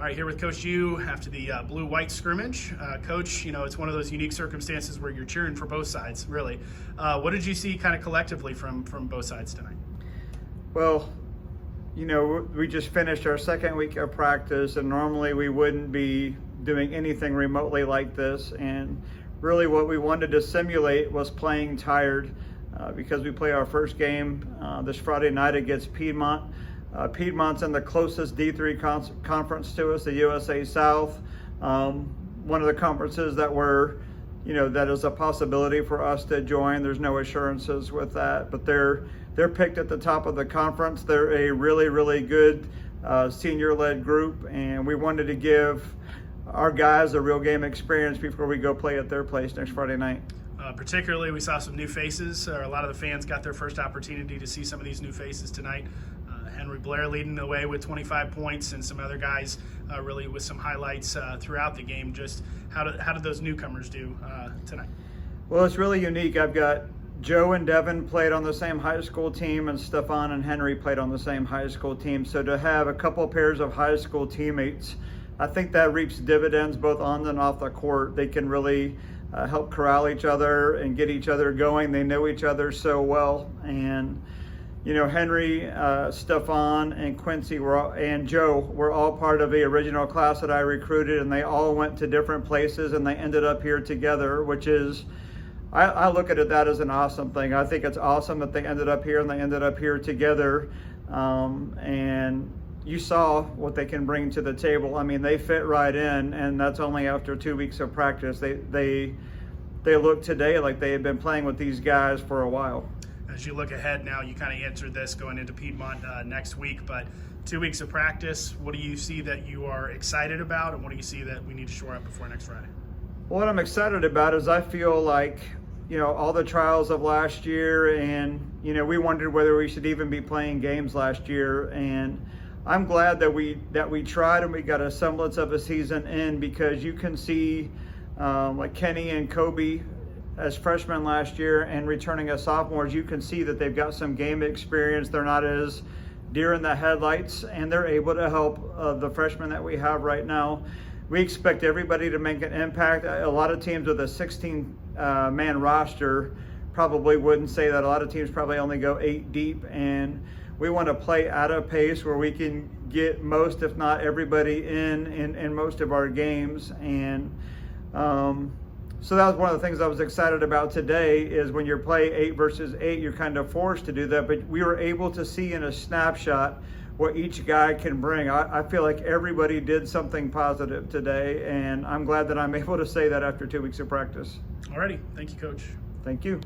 All right, here with Coach U after the blue-white scrimmage. Coach, it's one of those unique circumstances where you're cheering for both sides, really. What did you see kind of collectively from both sides tonight? Well, we just finished our second week of practice, and normally we wouldn't be doing anything remotely like this. And really what we wanted to simulate was playing tired because we play our first game this Friday night against Piedmont. Piedmont's in the closest D3 conference to us, the USA South. One of the conferences that that is a possibility for us to join. There's no assurances with that, but they're picked at the top of the conference. They're a really, really good senior-led group, and we wanted to give our guys a real game experience before we go play at their place next Friday night. Particularly, we saw some new faces. A lot of the fans got their first opportunity to see some of these new faces tonight. Henry Blair leading the way with 25 points, and some other guys really with some highlights throughout the game. Just how did those newcomers do tonight? Well, it's really unique. I've got Joe and Devin played on the same high school team, and Stefan and Henry played on the same high school team. So to have a couple pairs of high school teammates, I think that reaps dividends both on and off the court. They can really help corral each other and get each other going. They know each other so well. And Henry, Stefan, and Quincy and Joe were all part of the original class that I recruited, and they all went to different places, and they ended up here together, which is, I look at that as an awesome thing. I think it's awesome that they ended up here and they ended up here together. And you saw what they can bring to the table. I mean, they fit right in, and that's only after 2 weeks of practice. They look today like they had been playing with these guys for a while. As you look ahead now, you kind of answered this going into Piedmont next week, but 2 weeks of practice, what do you see that you are excited about, and what do you see that we need to shore up before next Friday? Well, what I'm excited about is I feel like, all the trials of last year, and, we wondered whether we should even be playing games last year, and I'm glad that we tried and we got a semblance of a season in, because you can see like Kenny and Kobe as freshmen last year and returning as sophomores, you can see that they've got some game experience. They're not as deer in the headlights, and they're able to help the freshmen that we have right now. We expect everybody to make an impact. A lot of teams with a 16-man roster probably wouldn't say that. A lot of teams probably only go 8 deep, and we want to play at a pace where we can get most, if not everybody, in most of our games. And so that was one of the things I was excited about today, is when you play 8 versus 8, you're kind of forced to do that. But we were able to see in a snapshot what each guy can bring. I feel like everybody did something positive today, and I'm glad that I'm able to say that after 2 weeks of practice. Alrighty, thank you, Coach. Thank you.